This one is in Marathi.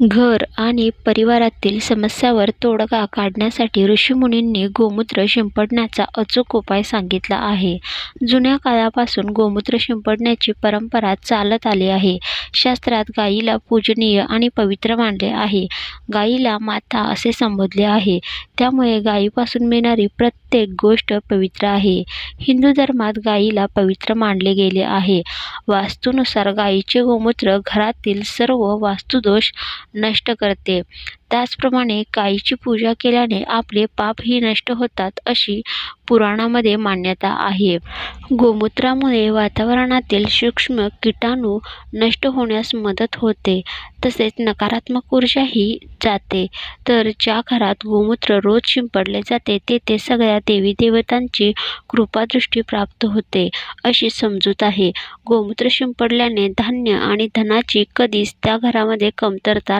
घर आणि परिवारातील समस्यावर तोडगा काढण्यासाठी ऋषीमुनींनी गोमूत्र शिंपडण्याचा अचूक उपाय सांगितला आहे. जुन्या काळापासून गोमूत्र शिंपडण्याची परंपरा चालत आली आहे. शास्त्रात गायीला पूजनीय आणि पवित्र मानले आहे. गायीला माता असे संबोधले आहे. त्यामुळे गायीपासून मिळणारी प्रत्येक गोष्ट पवित्र आहे. हिंदू धर्मात गायीला पवित्र मानले गेले आहे. वास्तूनुसार गायीचे गोमूत्र घरातील सर्व वास्तुदोष नष्ट करते. त्याचप्रमाणे गायीची पूजा केल्याने आपले पापही नष्ट होतात अशी पुराणामध्ये मान्यता आहे. गोमूत्रामुळे वातावरणातील सूक्ष्म किटाणू नष्ट होण्यास मदत होते. तसेच नकारात्मक ऊर्जाही जाते. तर ज्या घरात गोमूत्र रोज शिंपडले जाते तेथे सगळ्या देवीदेवतांची कृपादृष्टी प्राप्त होते अशी समजूत आहे. गोमूत्र शिंपडल्याने धान्य आणि धनाची कधीच त्या घरामध्ये कमतरता